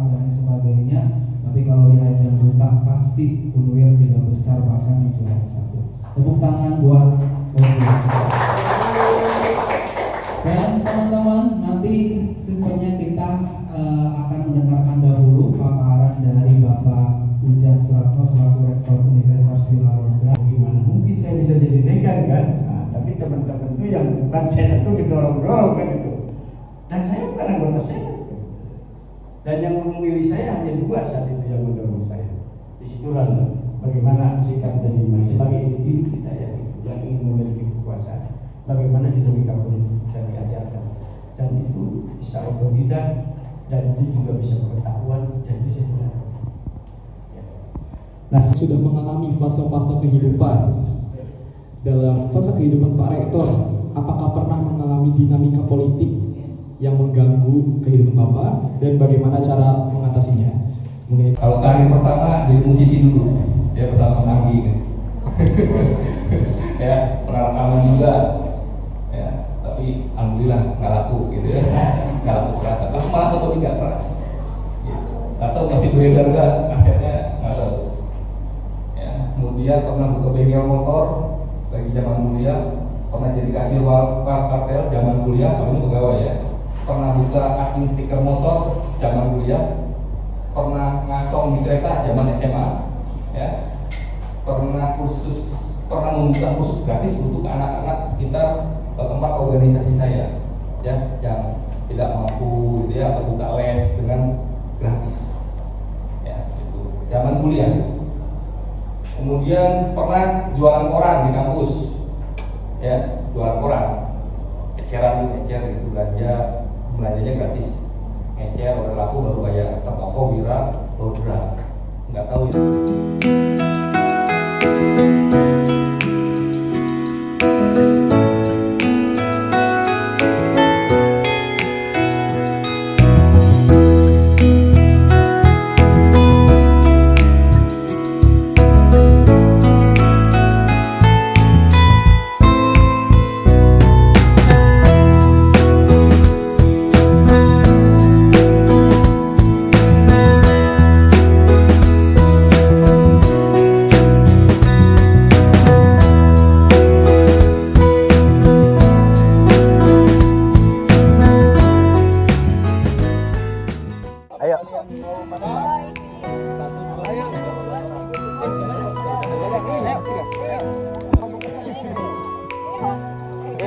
dan sebagainya, tapi kalau di ajang duta pasti Unwil 3 besar bahkan di juara 1. Tepuk tangan buat Unwil. Dan teman-teman, nanti sistemnya kita akan mendengarkan dahulu paparan dari Bapak Ujang Suratno selaku Rektor Universitas Wiralondra. Gimana mungkin saya bisa jadi dekan kan? Nah, tapi teman-teman itu yang bukan senat itu mendorong-dorong kan itu. Dan saya bukan anggota senat. Dan yang memilih saya hanya 2 saat itu yang mendorong saya. Disitulah bagaimana sikap dari sebagai individu kita yang ingin memiliki kekuasaan. Bagaimana dinamika politik yang diajarkan. Dan itu bisa otodidak dan itu juga bisa pengetahuan dan itu saya ya. Nah, sudah mengalami fase-fase kehidupan. Dalam fase kehidupan Pak Rektor, apakah pernah mengalami dinamika politik yang mengganggu kehidupan Bapak dan bagaimana cara mengatasinya? Mungkin kalau karir pertama jadi musisi dulu, ya bersama Mas Anggi kan. Ya, pernah rekaman juga. Ya, tapi alhamdulillah nggak laku gitu ya. Nggak laku keras. Aku malah foto nggak keras. Gitu. Atau masih beredar nggak kasetnya nggak tahu. Ya, kemudian pernah buka bengkel motor lagi zaman kuliah, pernah jadi kasir kartel zaman kuliah, paling pegawai ya. Pernah buka admin stiker motor zaman kuliah, pernah ngasong di kereta zaman SMA, ya, pernah membuka khusus gratis untuk anak-anak sekitar tempat organisasi saya, ya, yang tidak mampu, gitu ya, atau buka les dengan gratis, ya, itu zaman kuliah. Kemudian pernah jualan koran di kampus, ya, jualan koran, eceran gitu, belanjanya gratis, ngecer udah laku baru bayar, toko Wira Lodra, nggak tahu ya.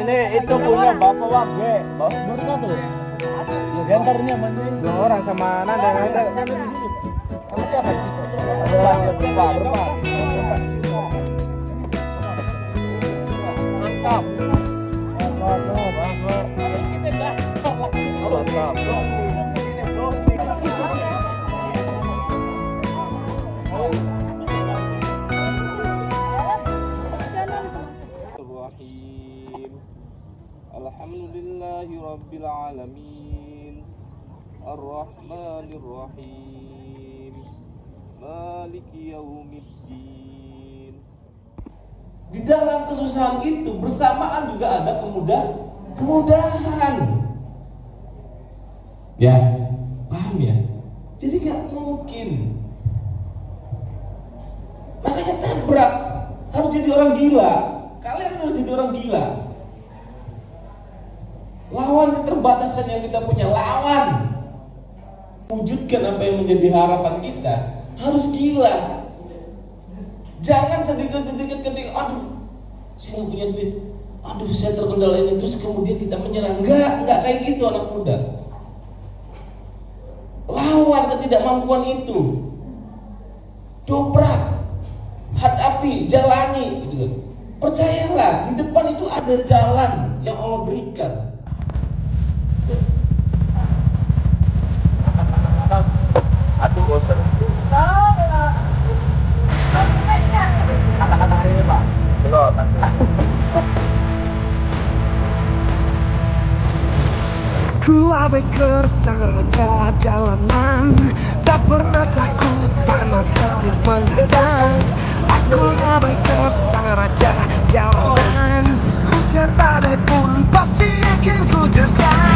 Ini itu punya Bapak Wage, Bapak Nurka tuh. Diantaranya mana? 2 orang sama Nanda yang ada di sini. Sama siapa? Ada berapa? Mantap. Alhamdulillahi Rabbil Alamin Ar-Rahmanir Rahim Maliki Yaumiddin. Di dalam kesusahan itu bersamaan juga ada kemudahan. Ya, paham ya? Jadi gak mungkin. Makanya tabrak. Harus jadi orang gila. Kalian harus jadi orang gila. Lawan keterbatasan yang kita punya, lawan. Wujudkan apa yang menjadi harapan kita. Harus gila. Jangan sedikit-sedikit ketika, aduh, saya nggak punya duit, aduh, saya terkendala ini, terus kemudian kita menyerang. Enggak kayak gitu anak muda. Lawan ketidakmampuan itu. Dobrak, hadapi, jalani. Gitu. Percayalah, di depan itu ada jalan yang Allah berikan. bosan. Kata-kata hari ini Pak. Belum. Ku abaikan raja jalanan, tak pernah takut panas terik menghadang. Aku abaikan raja jalanan, hujan badai pun pasti akan ku terjang.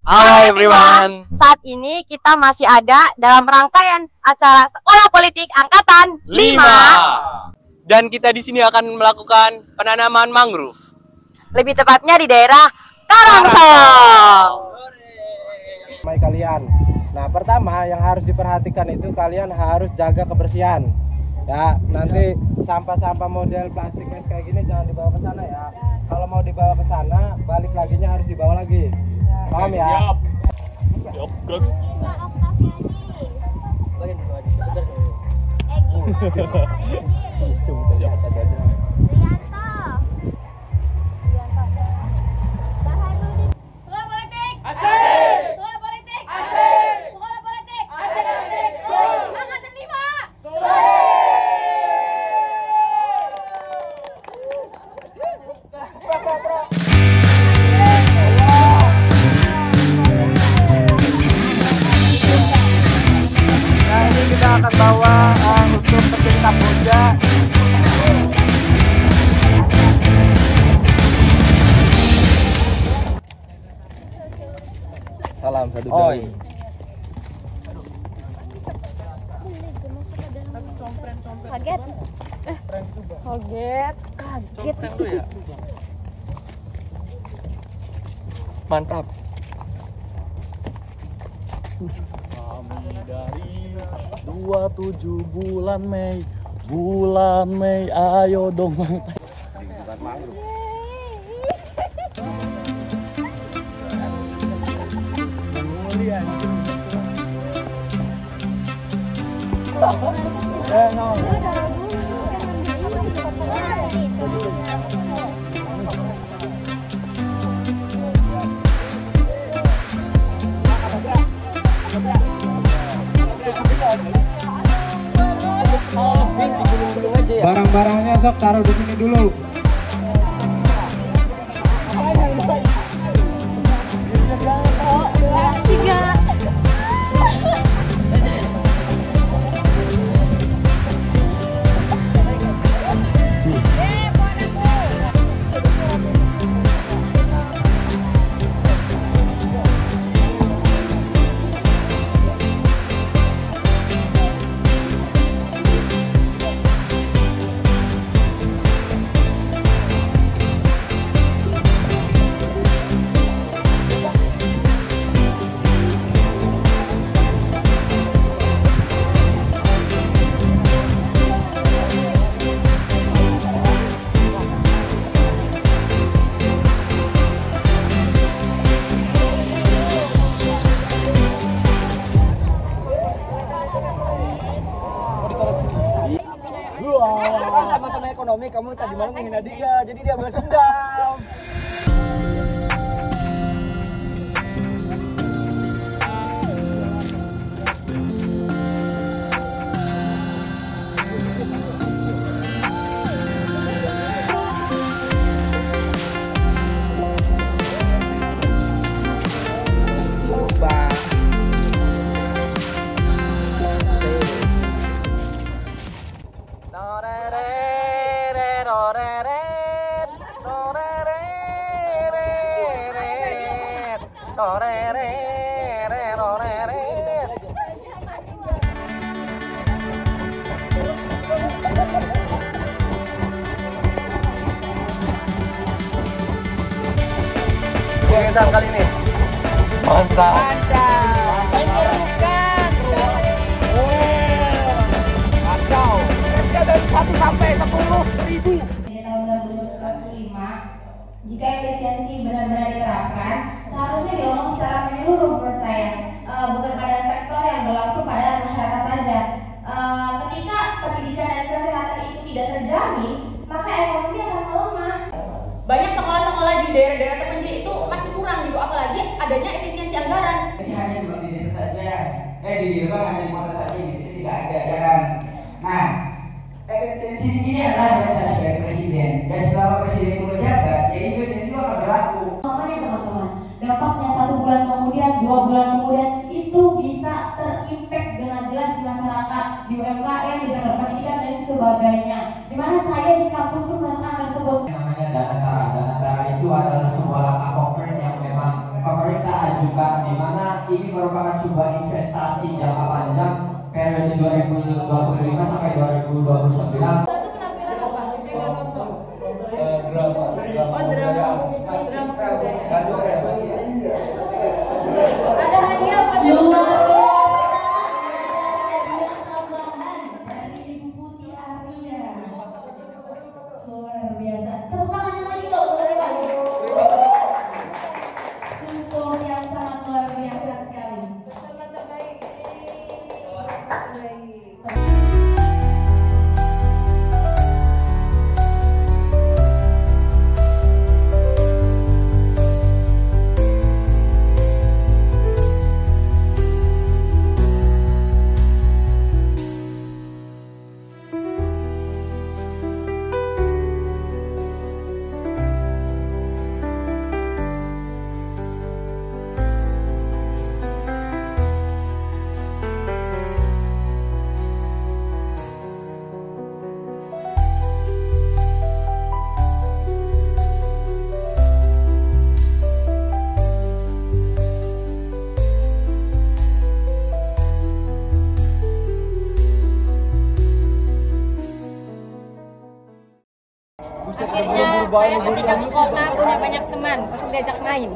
Hai everyone. Saat ini kita masih ada dalam rangkaian acara Sekolah Politik Angkatan 5. Dan kita di sini akan melakukan penanaman mangrove. Lebih tepatnya di daerah Karangsong. Mai kalian. Nah, pertama yang harus diperhatikan itu kalian harus jaga kebersihan. Ya, nanti sampah-sampah model plastik es kayak gini jangan dibawa ke sana ya. Kalau mau dibawa ke sana, balik laginya harus dibawa lagi. Paham ya? Siap. Kita akan bawa untuk pecinta Kamboja. Salam satu jari. Kaget. Kaget. Ya. Mantap. Kami dari 27 bulan Mei, ayo dong Bang. Bukan mangrove. Barang-barangnya sok taruh di sini dulu. Sama-sama ekonomi, kamu tadi malam menghina dia, jadi dia balas dendam. Kita kali ini mantap. Kacau. Dari 1 sampai 10.000. Di tahun 2025, jika efisiensi benar-benar diterapkan, seharusnya dilakukan secara menyeluruh menurut saya, bukan pada sektor yang berlangsung pada masyarakat saja. Ketika pendidikan dan kesehatan itu tidak terjamin, maka ekonomi akan saja, di Gerbang hanya 5 saja, di sini tidak ada, ya kan? Nah, efisiensi ini adalah rencana dari presiden, dan selama presiden itu menjabat, ya efisiensi itu akan berlaku. Makanya teman-teman, dampaknya 1 bulan kemudian, 2 bulan kemudian itu bisa terimpact dengan jelas di masyarakat, di UMKM, di sektor pendidikan dan sebagainya. Dimana saya di kampus pun merasakan tersebut. Namanya dana tara. Dana tara itu adalah sebuah langkah konkret yang memang pemerintah ajukan, di mana ini merupakan sebuah investasi jangka panjang periode 2025 sampai 2029. Ada hadiah pada tambahan dari Ibu Putih Arya. Luar biasa. Tepuk tangannya lagi dong, support yang sangat luar biasa sekali. Sangat terbaik. Akhirnya saya mau tinggal di kota, punya banyak teman untuk diajak main.